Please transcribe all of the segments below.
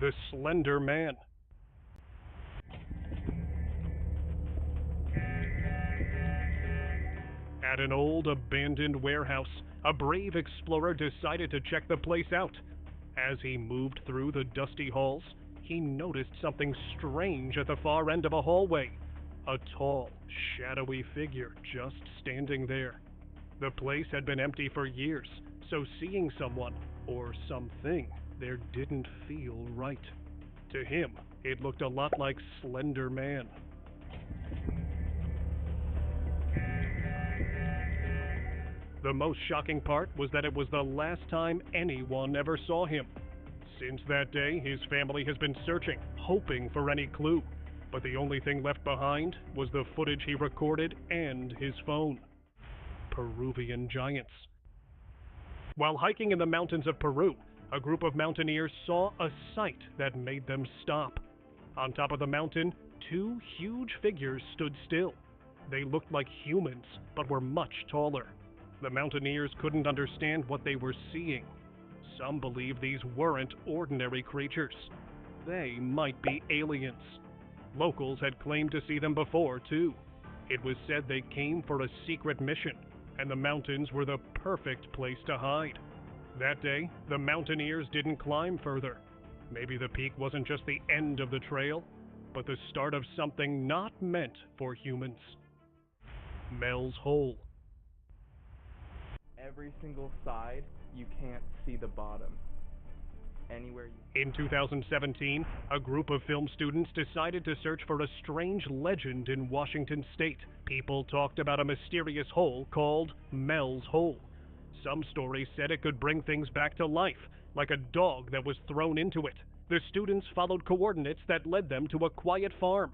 The Slender Man. At an old abandoned warehouse, a brave explorer decided to check the place out. As he moved through the dusty halls, he noticed something strange at the far end of a hallway. A tall, shadowy figure just standing there. The place had been empty for years, so seeing someone, or something, there didn't feel right. To him, it looked a lot like Slender Man. The most shocking part was that it was the last time anyone ever saw him. Since that day, his family has been searching, hoping for any clue, but the only thing left behind was the footage he recorded and his phone. Peruvian giants. While hiking in the mountains of Peru, a group of mountaineers saw a sight that made them stop. On top of the mountain, two huge figures stood still. They looked like humans, but were much taller. The mountaineers couldn't understand what they were seeing. Some believed these weren't ordinary creatures. They might be aliens. Locals had claimed to see them before, too. It was said they came for a secret mission, and the mountains were the perfect place to hide. That day, the mountaineers didn't climb further. Maybe the peak wasn't just the end of the trail, but the start of something not meant for humans. Mel's Hole. Every single side, you can't see the bottom. Anywhere you... In 2017, a group of film students decided to search for a strange legend in Washington state. People talked about a mysterious hole called Mel's Hole. Some stories said it could bring things back to life, like a dog that was thrown into it. The students followed coordinates that led them to a quiet farm.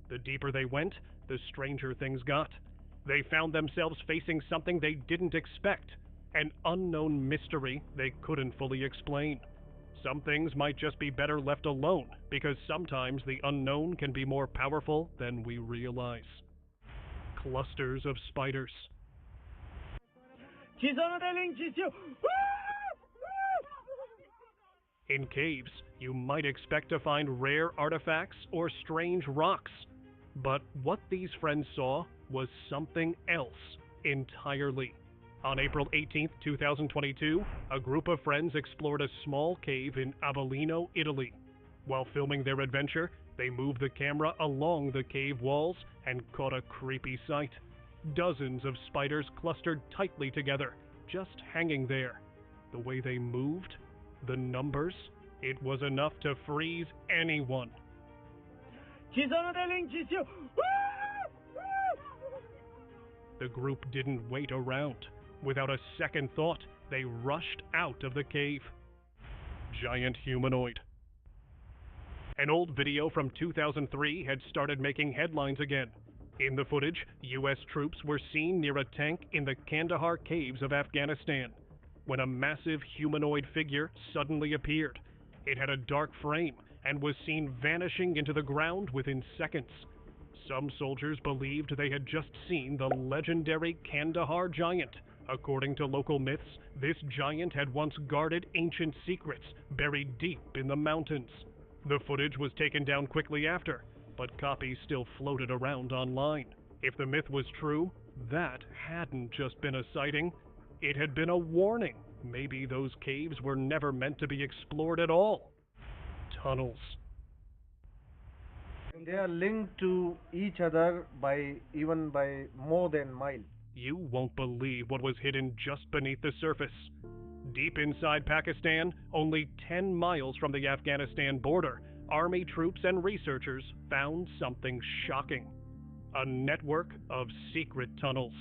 The deeper they went, the stranger things got. They found themselves facing something they didn't expect, an unknown mystery they couldn't fully explain. Some things might just be better left alone, because sometimes the unknown can be more powerful than we realize. Clusters of spiders. In caves, you might expect to find rare artifacts or strange rocks. But what these friends saw was something else entirely. On April 18, 2022, a group of friends explored a small cave in Avellino, Italy. While filming their adventure, they moved the camera along the cave walls and caught a creepy sight. Dozens of spiders clustered tightly together, just hanging there. The way they moved, the numbers, it was enough to freeze anyone. The group didn't wait around. Without a second thought, they rushed out of the cave. Giant humanoid. An old video from 2003 had started making headlines again. In the footage, U.S. troops were seen near a tank in the Kandahar caves of Afghanistan, when a massive humanoid figure suddenly appeared. It had a dark frame and was seen vanishing into the ground within seconds. Some soldiers believed they had just seen the legendary Kandahar giant. According to local myths, this giant had once guarded ancient secrets buried deep in the mountains. The footage was taken down quickly after, but copies still floated around online. If the myth was true, that hadn't just been a sighting, it had been a warning. Maybe those caves were never meant to be explored at all. Tunnels. They are linked to each other by more than miles. You won't believe what was hidden just beneath the surface. Deep inside Pakistan, only 10 miles from the Afghanistan border, army troops and researchers found something shocking. A network of secret tunnels.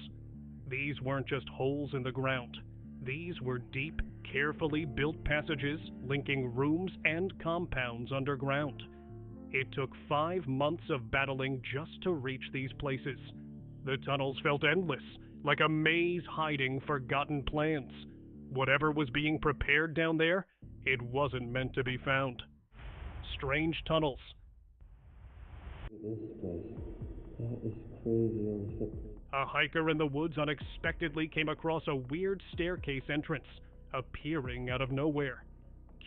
These weren't just holes in the ground. These were deep, carefully built passages linking rooms and compounds underground. It took 5 months of battling just to reach these places. The tunnels felt endless, like a maze hiding forgotten plans. Whatever was being prepared down there, it wasn't meant to be found. Strange tunnels. This place, that is crazy. A hiker in the woods unexpectedly came across a weird staircase entrance, appearing out of nowhere.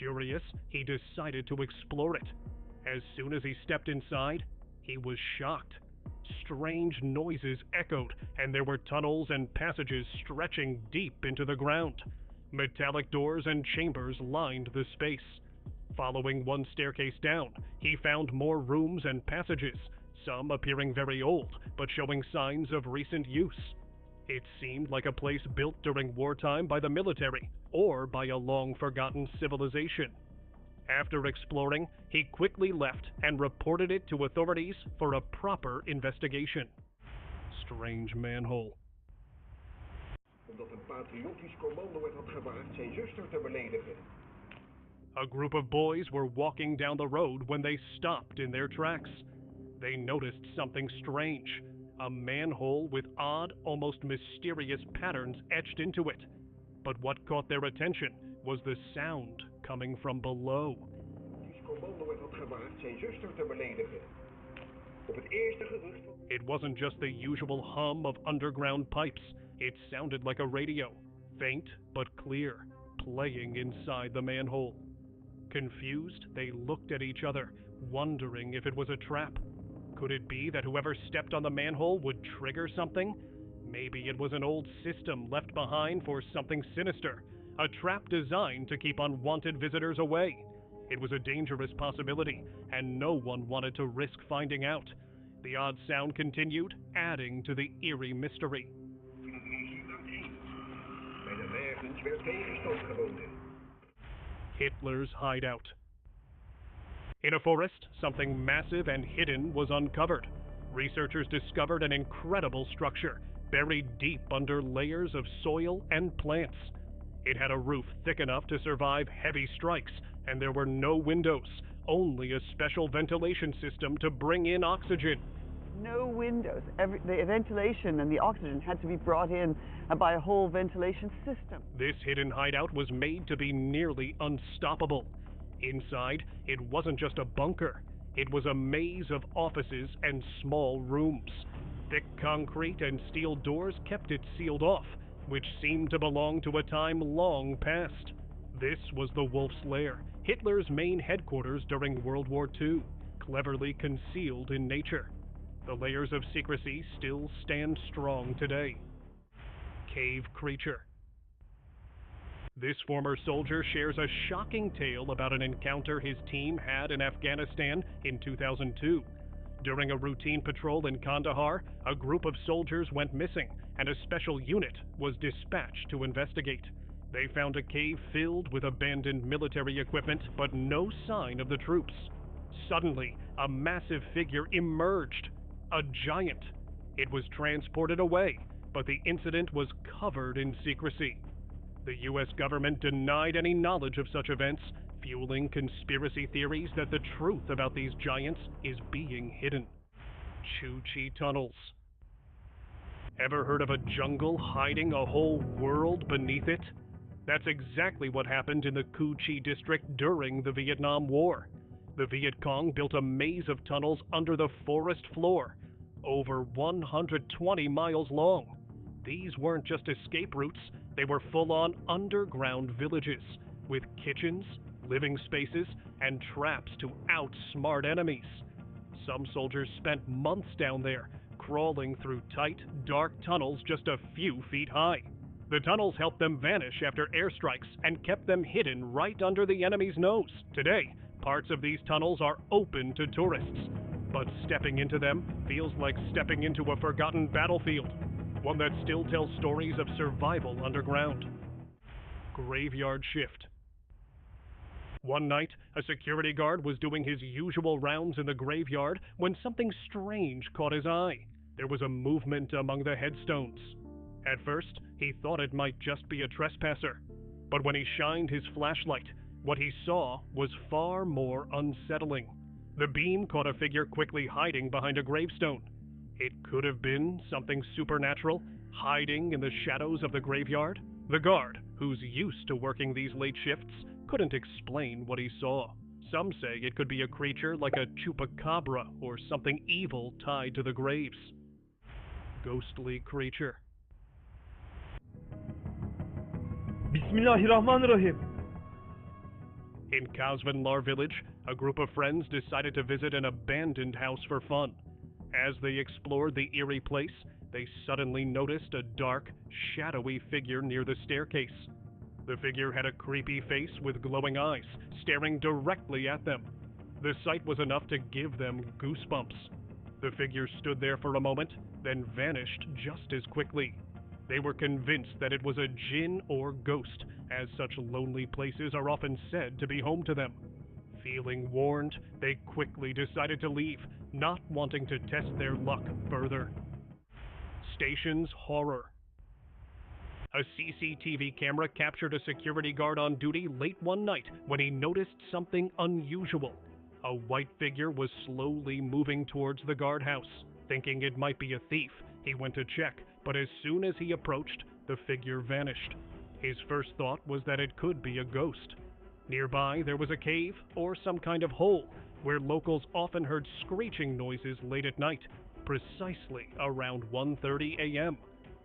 Curious, he decided to explore it. As soon as he stepped inside, he was shocked. Strange noises echoed, and there were tunnels and passages stretching deep into the ground. Metallic doors and chambers lined the space. Following one staircase down, he found more rooms and passages, some appearing very old, but showing signs of recent use. It seemed like a place built during wartime by the military, or by a long-forgotten civilization. After exploring, he quickly left and reported it to authorities for a proper investigation. Strange manhole. Omdat een patriotisch commando het had gewaagd zijn zuster te beledigen. A group of boys were walking down the road when they stopped in their tracks. They noticed something strange, a manhole with odd, almost mysterious patterns etched into it. But what caught their attention was the sound coming from below. Het commando het had gewaagd zijn zuster te beledigen. Op het eerste gerucht van... It wasn't just the usual hum of underground pipes. It sounded like a radio, faint but clear, playing inside the manhole. Confused, they looked at each other, wondering if it was a trap. Could it be that whoever stepped on the manhole would trigger something? Maybe it was an old system left behind for something sinister, a trap designed to keep unwanted visitors away. It was a dangerous possibility, and no one wanted to risk finding out. The odd sound continued, adding to the eerie mystery. Bij de wagens werd tegenstand geboden. Hitler's hideout. In a forest, something massive and hidden was uncovered. Researchers discovered an incredible structure, buried deep under layers of soil and plants. It had a roof thick enough to survive heavy strikes, and there were no windows, only a special ventilation system to bring in oxygen. No windows. The ventilation and the oxygen had to be brought in by a whole ventilation system. This hidden hideout was made to be nearly unstoppable. Inside, it wasn't just a bunker. It was a maze of offices and small rooms. Thick concrete and steel doors kept it sealed off, which seemed to belong to a time long past. This was the Wolf's Lair, Hitler's main headquarters during World War II, cleverly concealed in nature. The layers of secrecy still stand strong today. Cave creature. This former soldier shares a shocking tale about an encounter his team had in Afghanistan in 2002. During a routine patrol in Kandahar, a group of soldiers went missing, and a special unit was dispatched to investigate. They found a cave filled with abandoned military equipment, but no sign of the troops. Suddenly, a massive figure emerged. A giant. It was transported away, but the incident was covered in secrecy. The U.S. government denied any knowledge of such events, fueling conspiracy theories that the truth about these giants is being hidden. Cu Chi tunnels. Ever heard of a jungle hiding a whole world beneath it? That's exactly what happened in the Cu Chi district during the Vietnam War. The Viet Cong built a maze of tunnels under the forest floor, over 120 miles long. These weren't just escape routes, they were full-on underground villages, with kitchens, living spaces, and traps to outsmart enemies. Some soldiers spent months down there, crawling through tight, dark tunnels just a few feet high. The tunnels helped them vanish after airstrikes and kept them hidden right under the enemy's nose. Today, parts of these tunnels are open to tourists, but stepping into them feels like stepping into a forgotten battlefield, one that still tells stories of survival underground. Graveyard shift. One night, a security guard was doing his usual rounds in the graveyard when something strange caught his eye. There was a movement among the headstones. At first, he thought it might just be a trespasser, but when he shined his flashlight, what he saw was far more unsettling. The beam caught a figure quickly hiding behind a gravestone. It could have been something supernatural, hiding in the shadows of the graveyard. The guard, who's used to working these late shifts, couldn't explain what he saw. Some say it could be a creature like a chupacabra or something evil tied to the graves. Ghostly creature. Bismillahirrahmanirrahim. In Kazvanlar village, a group of friends decided to visit an abandoned house for fun. As they explored the eerie place, they suddenly noticed a dark, shadowy figure near the staircase. The figure had a creepy face with glowing eyes, staring directly at them. The sight was enough to give them goosebumps. The figure stood there for a moment, then vanished just as quickly. They were convinced that it was a jinn or ghost, as such lonely places are often said to be home to them. Feeling warned, they quickly decided to leave, not wanting to test their luck further. Station's horror. A CCTV camera captured a security guard on duty late one night when he noticed something unusual. A white figure was slowly moving towards the guardhouse. Thinking it might be a thief, he went to check, but as soon as he approached, the figure vanished. His first thought was that it could be a ghost. Nearby, there was a cave or some kind of hole where locals often heard screeching noises late at night, precisely around 1:30 a.m.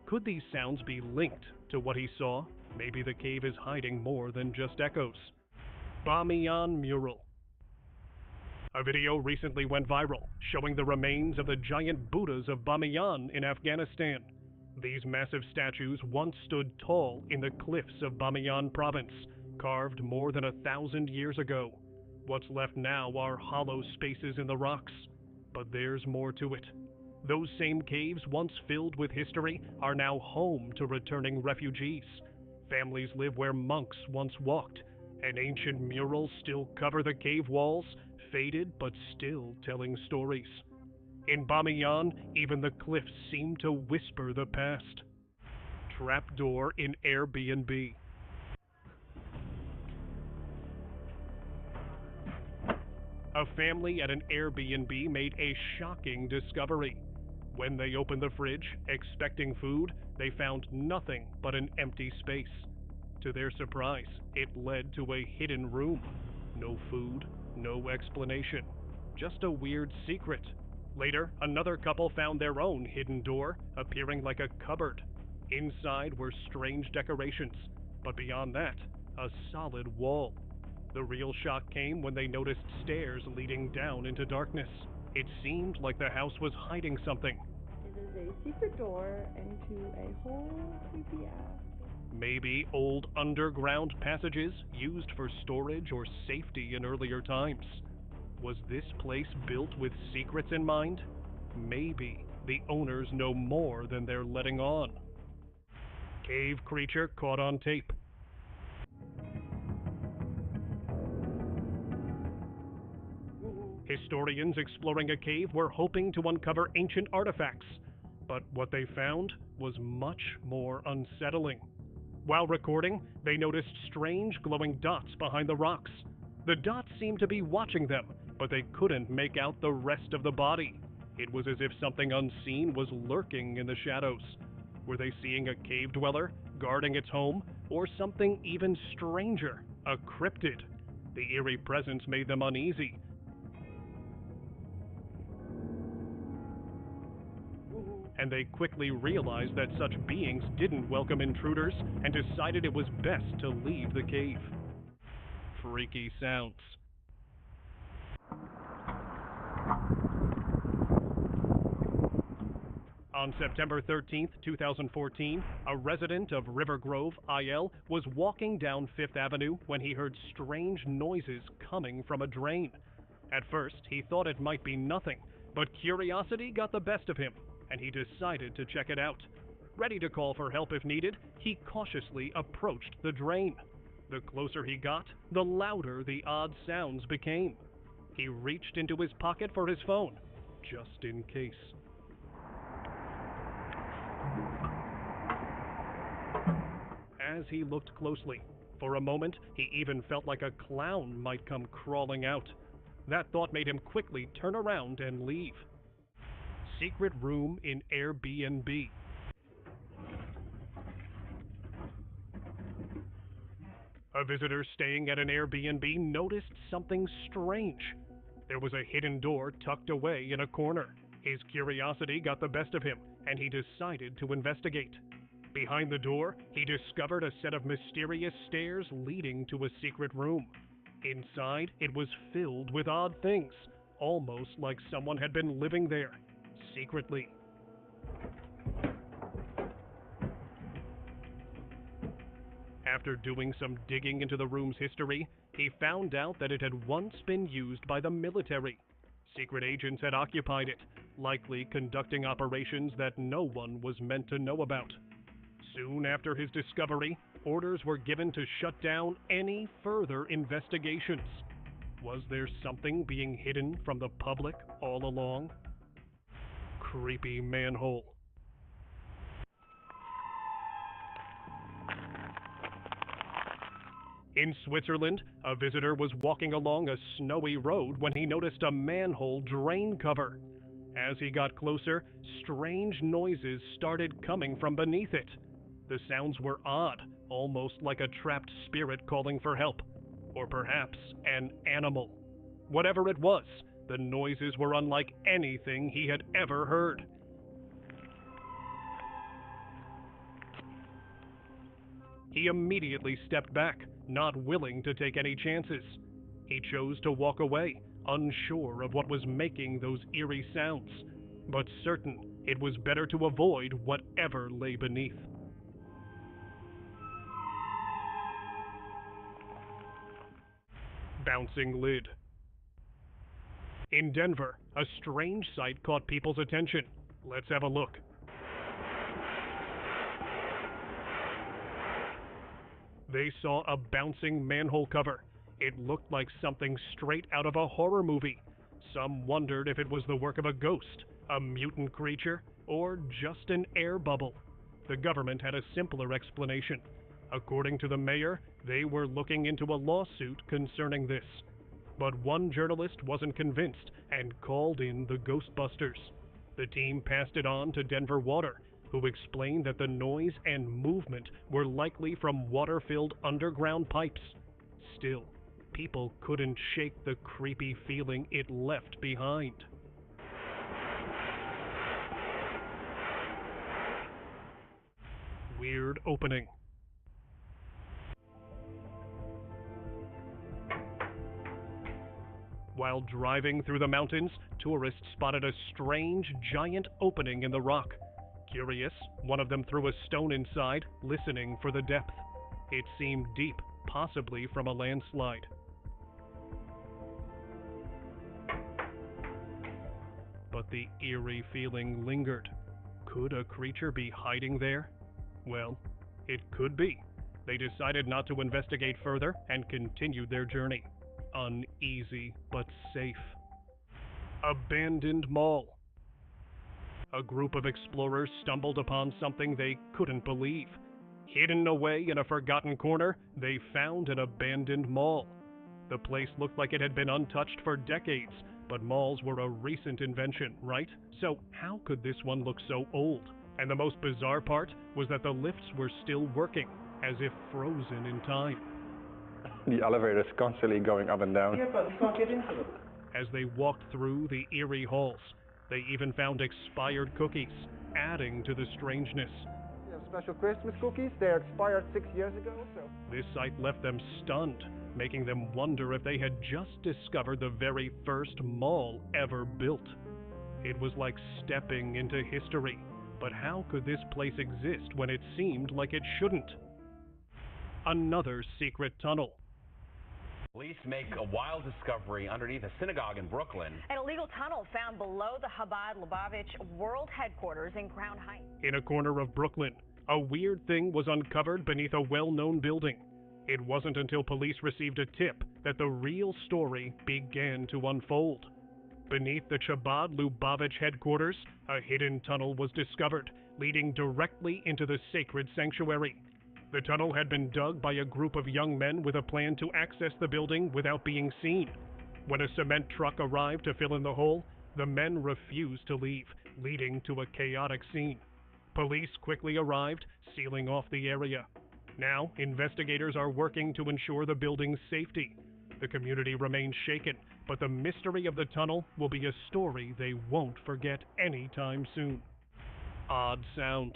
Could these sounds be linked to what he saw? Maybe the cave is hiding more than just echoes. Bamiyan Mural. A video recently went viral, showing the remains of the giant Buddhas of Bamiyan in Afghanistan. These massive statues once stood tall in the cliffs of Bamiyan province, carved more than 1,000 years ago. What's left now are hollow spaces in the rocks. But there's more to it. Those same caves, once filled with history, are now home to returning refugees. Families live where monks once walked, and ancient murals still cover the cave walls, faded but still telling stories. In Bamiyan, even the cliffs seem to whisper the past. Trapdoor in Airbnb. A family at an Airbnb made a shocking discovery. When they opened the fridge, expecting food, they found nothing but an empty space. To their surprise, it led to a hidden room. No food, no explanation, just a weird secret. Later, another couple found their own hidden door, appearing like a cupboard. Inside were strange decorations, but beyond that, a solid wall. The real shock came when they noticed stairs leading down into darkness. It seemed like the house was hiding something. It is a secret door into a whole creepy ass. Maybe old underground passages used for storage or safety in earlier times. Was this place built with secrets in mind? Maybe the owners know more than they're letting on. Cave creature caught on tape. Historians exploring a cave were hoping to uncover ancient artifacts, but what they found was much more unsettling. While recording, they noticed strange glowing dots behind the rocks. The dots seemed to be watching them, but they couldn't make out the rest of the body. It was as if something unseen was lurking in the shadows. Were they seeing a cave dweller guarding its home, or something even stranger, a cryptid? The eerie presence made them uneasy. And they quickly realized that such beings didn't welcome intruders and decided it was best to leave the cave. Freaky sounds. On September 13th, 2014, a resident of River Grove, IL, was walking down Fifth Avenue when he heard strange noises coming from a drain. At first, he thought it might be nothing, but curiosity got the best of him, and he decided to check it out. Ready to call for help if needed, he cautiously approached the drain. The closer he got, the louder the odd sounds became. He reached into his pocket for his phone, just in case. As he looked closely, for a moment, he even felt like a clown might come crawling out. That thought made him quickly turn around and leave. Secret room in Airbnb. A visitor staying at an Airbnb noticed something strange. There was a hidden door tucked away in a corner. His curiosity got the best of him, and he decided to investigate. Behind the door, he discovered a set of mysterious stairs leading to a secret room. Inside, it was filled with odd things, almost like someone had been living there, secretly. After doing some digging into the room's history, he found out that it had once been used by the military. Secret agents had occupied it, likely conducting operations that no one was meant to know about. Soon after his discovery, orders were given to shut down any further investigations. Was there something being hidden from the public all along? Creepy manhole. In Switzerland, a visitor was walking along a snowy road when he noticed a manhole drain cover. As he got closer, strange noises started coming from beneath it. The sounds were odd, almost like a trapped spirit calling for help. Or perhaps an animal. Whatever it was, the noises were unlike anything he had ever heard. He immediately stepped back, not willing to take any chances. He chose to walk away, unsure of what was making those eerie sounds, but certain it was better to avoid whatever lay beneath. Bouncing lid. In Denver, a strange sight caught people's attention. Let's have a look. They saw a bouncing manhole cover. It looked like something straight out of a horror movie. Some wondered if it was the work of a ghost, a mutant creature, or just an air bubble. The government had a simpler explanation. According to the mayor, they were looking into a lawsuit concerning this. But one journalist wasn't convinced and called in the Ghostbusters. The team passed it on to Denver Water, who explained that the noise and movement were likely from water-filled underground pipes. Still, people couldn't shake the creepy feeling it left behind. Weird opening. While driving through the mountains, tourists spotted a strange, giant opening in the rock. Curious, one of them threw a stone inside, listening for the depth. It seemed deep, possibly from a landslide. But the eerie feeling lingered. Could a creature be hiding there? Well, it could be. They decided not to investigate further and continued their journey. Uneasy, but safe. Abandoned mall. A group of explorers stumbled upon something they couldn't believe. Hidden away in a forgotten corner, they found an abandoned mall. The place looked like it had been untouched for decades, but malls were a recent invention, right? So how could this one look so old? And the most bizarre part was that the lifts were still working, as if frozen in time. The elevator is constantly going up and down. Yeah, but we can't get into them. As they walked through the eerie halls, they even found expired cookies, adding to the strangeness. We have special Christmas cookies. They expired 6 years ago, so... This sight left them stunned, making them wonder if they had just discovered the very first mall ever built. It was like stepping into history, but how could this place exist when it seemed like it shouldn't? Another secret tunnel. Police make a wild discovery underneath a synagogue in Brooklyn. An illegal tunnel found below the Chabad-Lubavitch World Headquarters in Crown Heights. In a corner of Brooklyn, a weird thing was uncovered beneath a well-known building. It wasn't until police received a tip that the real story began to unfold. Beneath the Chabad-Lubavitch headquarters, a hidden tunnel was discovered, leading directly into the sacred sanctuary. The tunnel had been dug by a group of young men with a plan to access the building without being seen. When a cement truck arrived to fill in the hole, the men refused to leave, leading to a chaotic scene. Police quickly arrived, sealing off the area. Now, investigators are working to ensure the building's safety. The community remains shaken, but the mystery of the tunnel will be a story they won't forget anytime soon. Odd sounds.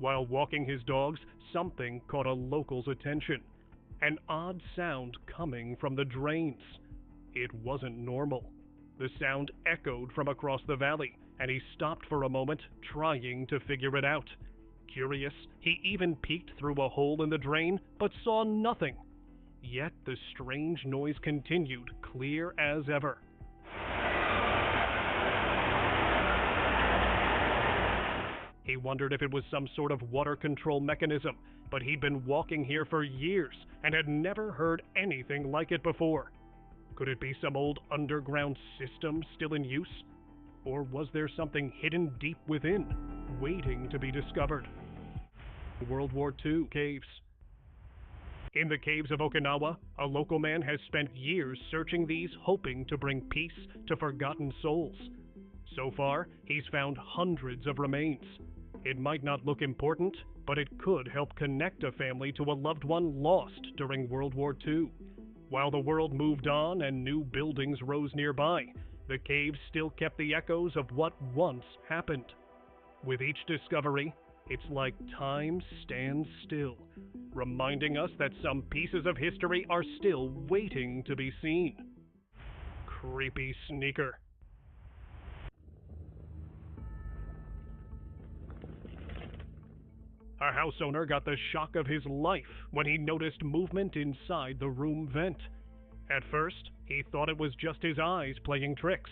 While walking his dogs, something caught a local's attention. An odd sound coming from the drains. It wasn't normal. The sound echoed from across the valley, and he stopped for a moment, trying to figure it out. Curious, he even peeked through a hole in the drain, but saw nothing. Yet the strange noise continued, clear as ever. He wondered if it was some sort of water control mechanism, but he'd been walking here for years and had never heard anything like it before. Could it be some old underground system still in use? Or was there something hidden deep within, waiting to be discovered? World War II caves. In the caves of Okinawa, a local man has spent years searching these, hoping to bring peace to forgotten souls. So far, he's found hundreds of remains. It might not look important, but it could help connect a family to a loved one lost during World War II. While the world moved on and new buildings rose nearby, the caves still kept the echoes of what once happened. With each discovery, it's like time stands still, reminding us that some pieces of history are still waiting to be seen. Creepy sneaker. A house owner got the shock of his life when he noticed movement inside the room vent. At first, he thought it was just his eyes playing tricks,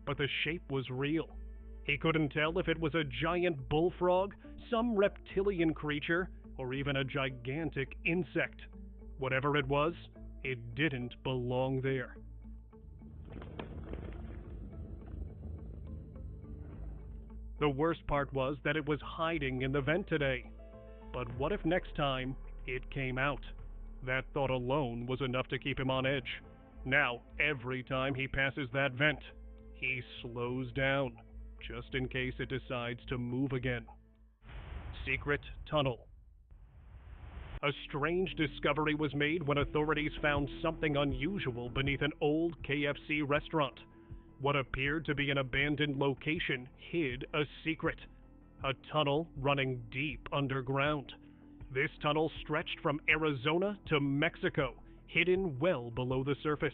but the shape was real. He couldn't tell if it was a giant bullfrog, some reptilian creature, or even a gigantic insect. Whatever it was, it didn't belong there. The worst part was that it was hiding in the vent today. But what if next time it came out? That thought alone was enough to keep him on edge. Now, every time he passes that vent, he slows down, just in case it decides to move again. Secret tunnel. A strange discovery was made when authorities found something unusual beneath an old KFC restaurant. What appeared to be an abandoned location hid a secret. A tunnel running deep underground. This tunnel stretched from Arizona to Mexico, hidden well below the surface.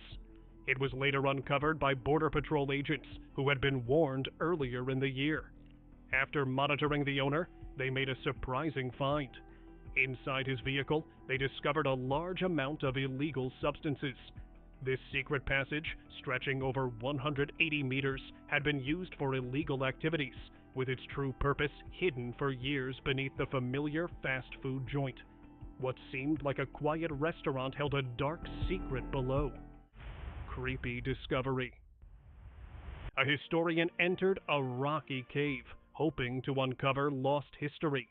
It was later uncovered by Border Patrol agents who had been warned earlier in the year. After monitoring the owner, they made a surprising find. Inside his vehicle, they discovered a large amount of illegal substances. This secret passage, stretching over 180 meters, had been used for illegal activities, with its true purpose hidden for years beneath the familiar fast food joint. What seemed like a quiet restaurant held a dark secret below. Creepy discovery. A historian entered a rocky cave, hoping to uncover lost history.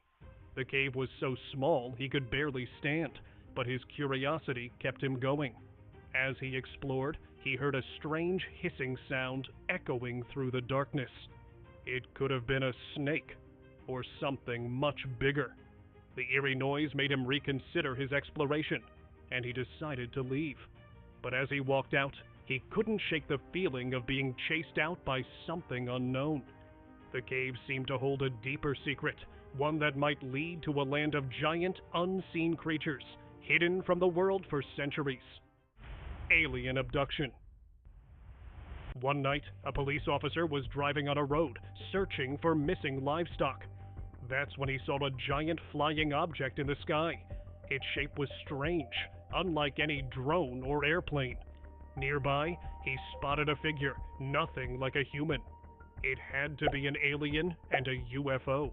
The cave was so small he could barely stand, but his curiosity kept him going. As he explored, he heard a strange hissing sound echoing through the darkness. It could have been a snake, or something much bigger. The eerie noise made him reconsider his exploration, and he decided to leave. But as he walked out, he couldn't shake the feeling of being chased out by something unknown. The cave seemed to hold a deeper secret, one that might lead to a land of giant, unseen creatures, hidden from the world for centuries. Alien abduction. One night, a police officer was driving on a road, searching for missing livestock. That's when he saw a giant flying object in the sky. Its shape was strange, unlike any drone or airplane. Nearby, he spotted a figure, nothing like a human. It had to be an alien and a UFO.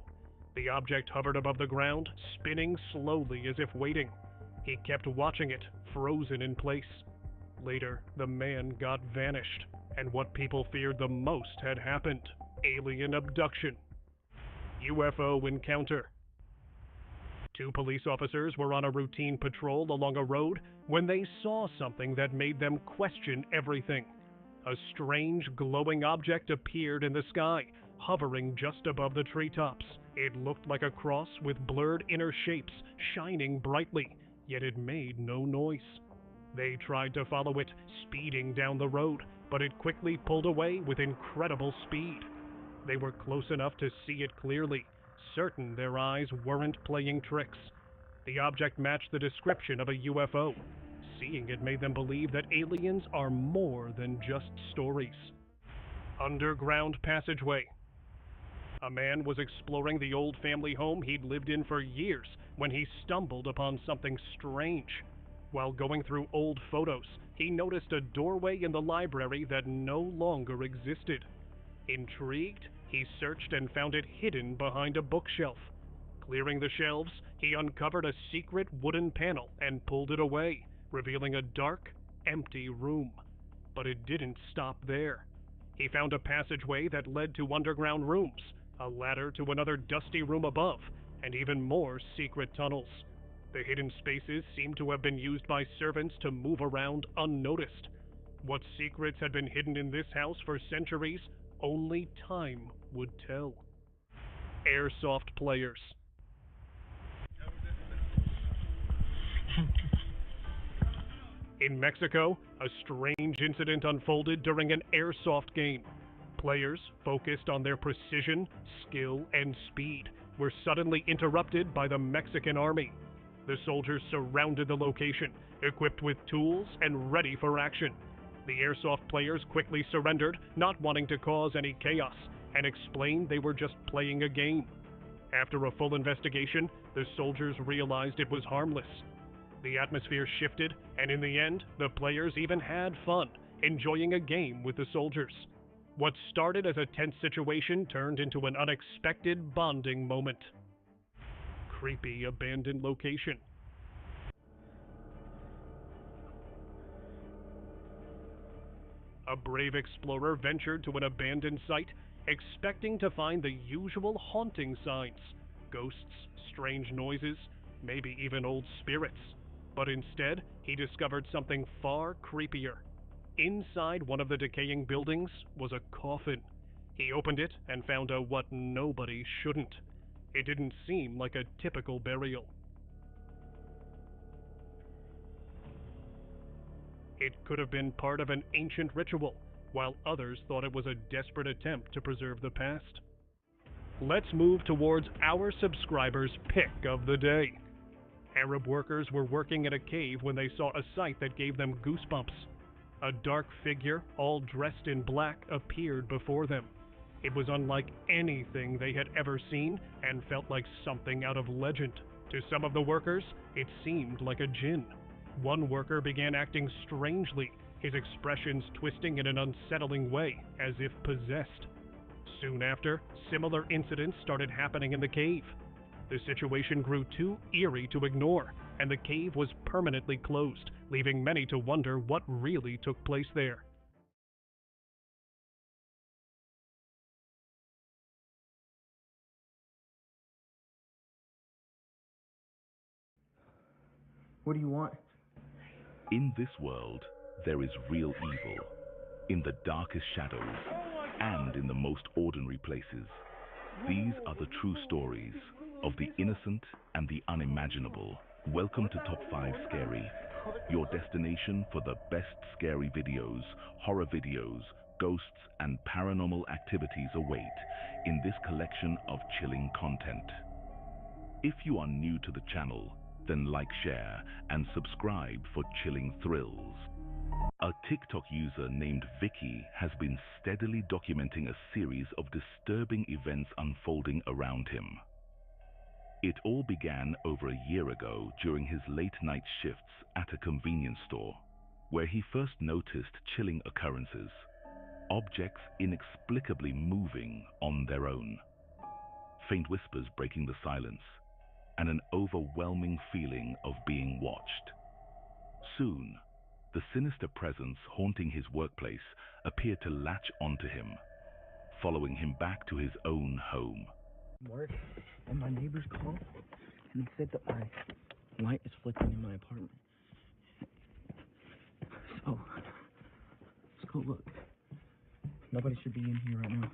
The object hovered above the ground, spinning slowly as if waiting. He kept watching it, frozen in place. Later, the man got vanished, and what people feared the most had happened. Alien abduction. UFO encounter. Two police officers were on a routine patrol along a road when they saw something that made them question everything. A strange, glowing object appeared in the sky, hovering just above the treetops. It looked like a cross with blurred inner shapes, shining brightly, yet it made no noise. They tried to follow it, speeding down the road, but it quickly pulled away with incredible speed. They were close enough to see it clearly, certain their eyes weren't playing tricks. The object matched the description of a UFO. Seeing it made them believe that aliens are more than just stories. Underground passageway. A man was exploring the old family home he'd lived in for years when he stumbled upon something strange. While going through old photos, he noticed a doorway in the library that no longer existed. Intrigued, he searched and found it hidden behind a bookshelf. Clearing the shelves, he uncovered a secret wooden panel and pulled it away, revealing a dark, empty room. But it didn't stop there. He found a passageway that led to underground rooms, a ladder to another dusty room above, and even more secret tunnels. The hidden spaces seemed to have been used by servants to move around unnoticed. What secrets had been hidden in this house for centuries, only time would tell. Airsoft players. In Mexico, a strange incident unfolded during an airsoft game. Players, focused on their precision, skill, and speed, were suddenly interrupted by the Mexican army. The soldiers surrounded the location, equipped with tools and ready for action. The airsoft players quickly surrendered, not wanting to cause any chaos, and explained they were just playing a game. After a full investigation, the soldiers realized it was harmless. The atmosphere shifted, and in the end, the players even had fun, enjoying a game with the soldiers. What started as a tense situation turned into an unexpected bonding moment. Creepy abandoned location. A brave explorer ventured to an abandoned site, expecting to find the usual haunting signs: ghosts, strange noises, maybe even old spirits. But instead, he discovered something far creepier. Inside one of the decaying buildings was a coffin. He opened it and found out what nobody shouldn't. It didn't seem like a typical burial. It could have been part of an ancient ritual, while others thought it was a desperate attempt to preserve the past. Let's move towards our subscribers' pick of the day. Arab workers were working in a cave when they saw a sight that gave them goosebumps. A dark figure, all dressed in black, appeared before them. It was unlike anything they had ever seen and felt like something out of legend. To some of the workers, it seemed like a jinn. One worker began acting strangely, his expressions twisting in an unsettling way, as if possessed. Soon after, similar incidents started happening in the cave. The situation grew too eerie to ignore, and the cave was permanently closed, leaving many to wonder what really took place there. What do you want? In this world, there is real evil, in the darkest shadows, and in the most ordinary places. These are the true stories of the innocent and the unimaginable. Welcome to Top 5 Scary, your destination for the best scary videos, horror videos, ghosts, and paranormal activities await in this collection of chilling content. If you are new to the channel, then like, share, and subscribe for chilling thrills. A TikTok user named Vicky has been steadily documenting a series of disturbing events unfolding around him. It all began over a year ago during his late-night shifts at a convenience store, where he first noticed chilling occurrences, objects inexplicably moving on their own, faint whispers breaking the silence, and an overwhelming feeling of being watched. Soon, the sinister presence haunting his workplace appeared to latch onto him, following him back to his own home. Work, and my neighbors called and said that my light is flickering in my apartment. So, let's go look. Nobody should be in here right now.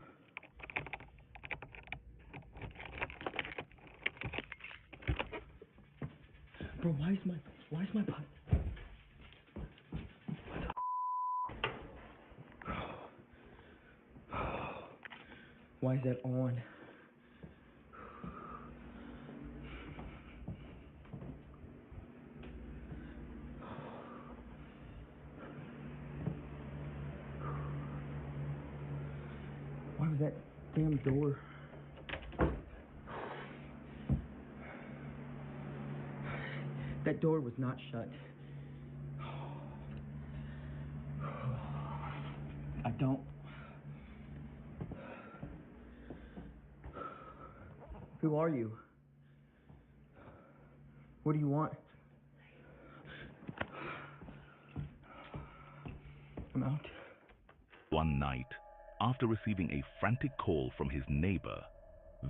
Bro, why is my pipe? Why is that on? was that damn door? That door was not shut. I don't. Who are you? What do you want? I'm out. One night, after receiving a frantic call from his neighbor,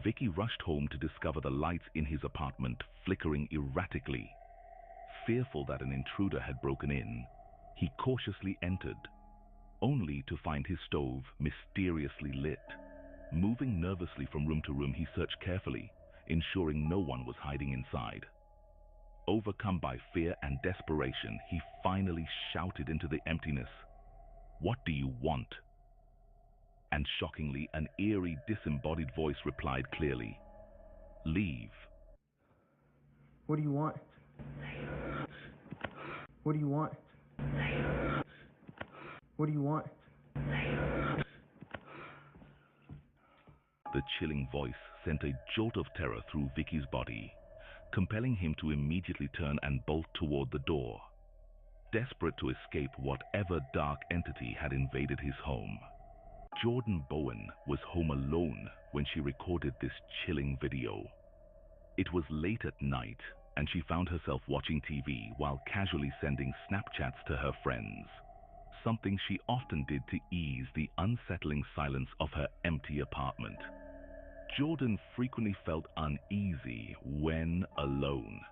Vicky rushed home to discover the lights in his apartment flickering erratically. Fearful that an intruder had broken in, he cautiously entered, only to find his stove mysteriously lit. Moving nervously from room to room, he searched carefully, ensuring no one was hiding inside. Overcome by fear and desperation, he finally shouted into the emptiness, "What do you want?" And shockingly, an eerie, disembodied voice replied clearly, "Leave." What do you want? What do you want? What do you want? The chilling voice sent a jolt of terror through Vicky's body, compelling him to immediately turn and bolt toward the door, desperate to escape whatever dark entity had invaded his home. Jordan Bowen was home alone when she recorded this chilling video. It was late at night, and she found herself watching TV while casually sending Snapchats to her friends, something she often did to ease the unsettling silence of her empty apartment. Jordan frequently felt uneasy when alone,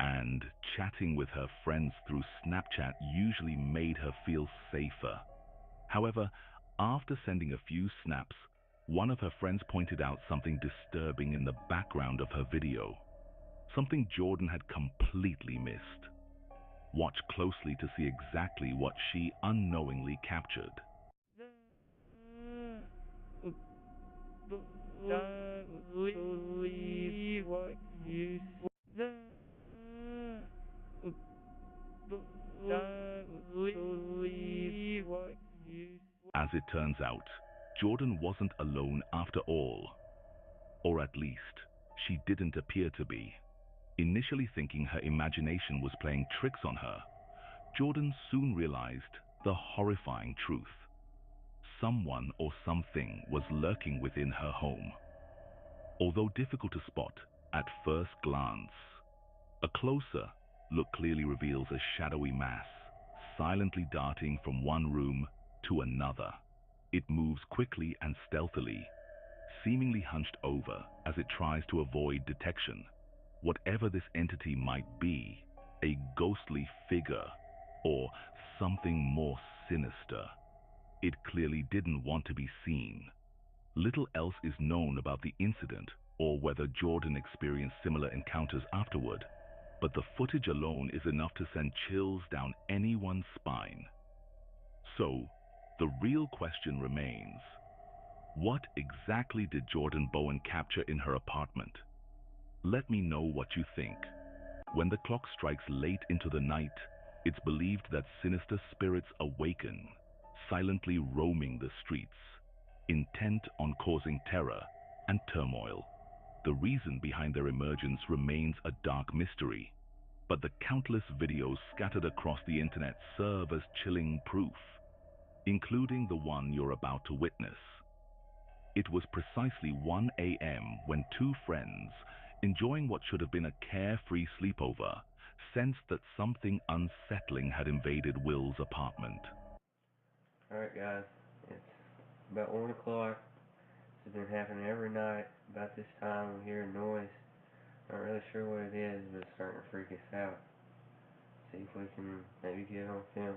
and chatting with her friends through Snapchat usually made her feel safer. However, after sending a few snaps, one of her friends pointed out something disturbing in the background of her video, something Jordan had completely missed. Watch closely to see exactly what she unknowingly captured. As it turns out, Jordan wasn't alone after all. Or at least, she didn't appear to be. Initially thinking her imagination was playing tricks on her, Jordan soon realized the horrifying truth. Someone or something was lurking within her home. Although difficult to spot at first glance, a closer look clearly reveals a shadowy mass, silently darting from one room to another. It moves quickly and stealthily, seemingly hunched over as it tries to avoid detection. Whatever this entity might be, a ghostly figure or something more sinister, it clearly didn't want to be seen. Little else is known about the incident or whether Jordan experienced similar encounters afterward, but the footage alone is enough to send chills down anyone's spine. So, the real question remains, what exactly did Jordan Bowen capture in her apartment? Let me know what you think. When the clock strikes late into the night, it's believed that sinister spirits awaken, silently roaming the streets, intent on causing terror and turmoil. The reason behind their emergence remains a dark mystery, but the countless videos scattered across the internet serve as chilling proof, including the one you're about to witness. It was precisely 1 a.m. when two friends, enjoying what should have been a carefree sleepover, sensed that something unsettling had invaded Will's apartment. Alright guys, it's about 1 o'clock. It's been happening every night. About this time we hear a noise. Not really sure what it is, but it's starting to freak us out. See if we can maybe get it on film.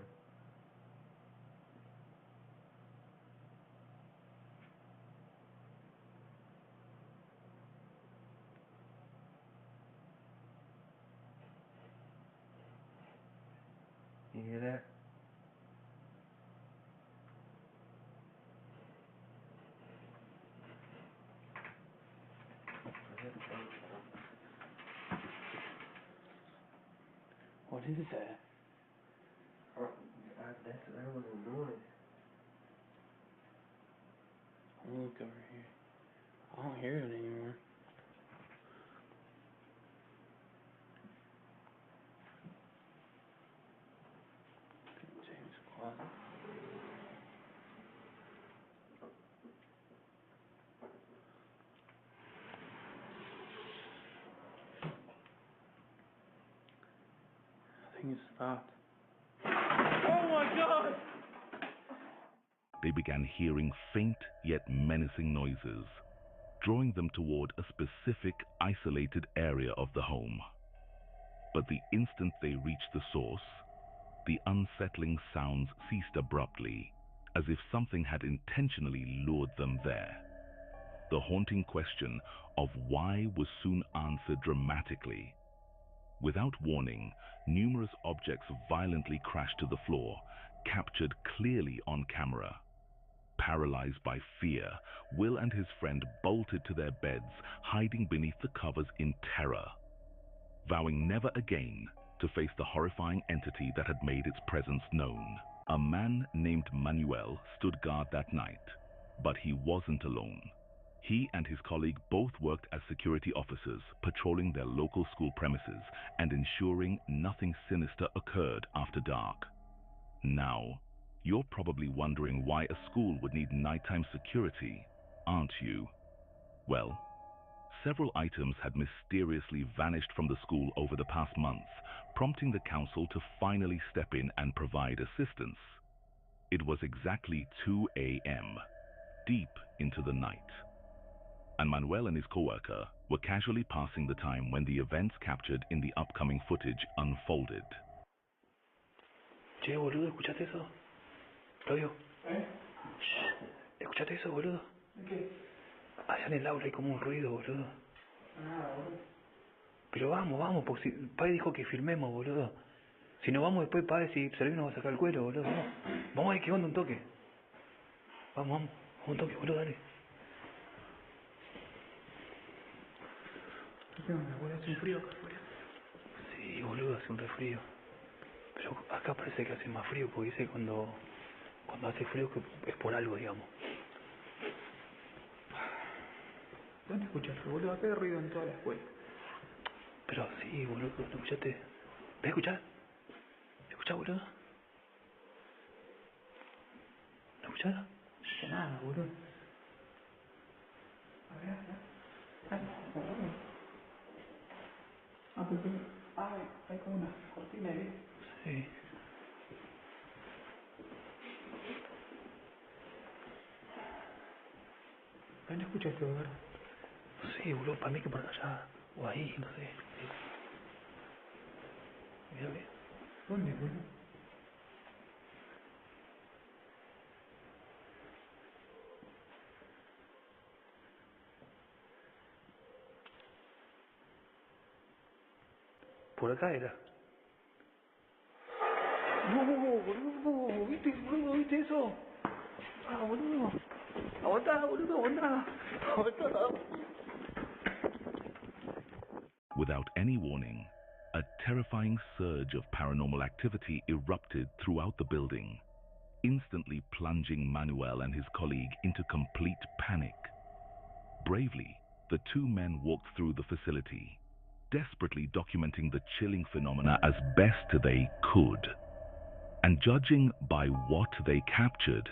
You hear that? What is that? That was a noise. Look over here. I don't hear it anymore. James' closet. I think it stopped. Oh my God! They began hearing faint yet menacing noises, drawing them toward a specific isolated area of the home. But the instant they reached the source, the unsettling sounds ceased abruptly, as if something had intentionally lured them there. The haunting question of why was soon answered dramatically. Without warning, numerous objects violently crashed to the floor, captured clearly on camera. Paralyzed by fear, Will and his friend bolted to their beds, hiding beneath the covers in terror, vowing never again to face the horrifying entity that had made its presence known. A man named Manuel stood guard that night, but he wasn't alone. He and his colleague both worked as security officers, patrolling their local school premises and ensuring nothing sinister occurred after dark. Now, you're probably wondering why a school would need nighttime security, aren't you? Well, several items had mysteriously vanished from the school over the past month, prompting the council to finally step in and provide assistance. It was exactly 2 a.m., deep into the night, and Manuel and his co-worker were casually passing the time when the events captured in the upcoming footage unfolded. Che, boludo, ¿escuchaste eso? Claudio. Shh. ¿Escuchaste eso, boludo? ¿Qué? Allá en el aula hay como un ruido, boludo. Ah, boludo. Pero vamos, porque si Pai dijo que filmemos, boludo. Si no vamos después, Pai, si Servino nos va a sacar el cuero, boludo. Vamos a ver qué onda un toque. Vamos un toque, boludo, dale. ¿Qué onda, boludo? ¿Hace un frío acá afuera? Sí, boludo, hace un refrío. Pero acá parece que hace más frío, porque dice cuando hace frío que es por algo, digamos. ¿Dónde escuchas, boludo? Acá hay ruido en toda la escuela. Pero sí, boludo, ¿no escuchaste? ¿Ves a escuchar? ¿Escuchás, boludo? ¿No escuchás? No escucho nada, boludo. A ver. Ah, pero hay como una cortina ahí. Sí. ¿Dónde escuchaste, boludo? Sí, boludo, para mí que por allá, o ahí, no sé. Mira, ve. ¿Dónde, boludo? Por acá era. No, boludo, ¿viste eso? Ah, boludo. Aguantá, boludo, aguantá. Without any warning, a terrifying surge of paranormal activity erupted throughout the building, instantly plunging Manuel and his colleague into complete panic. Bravely, the two men walked through the facility, desperately documenting the chilling phenomena as best they could. And judging by what they captured,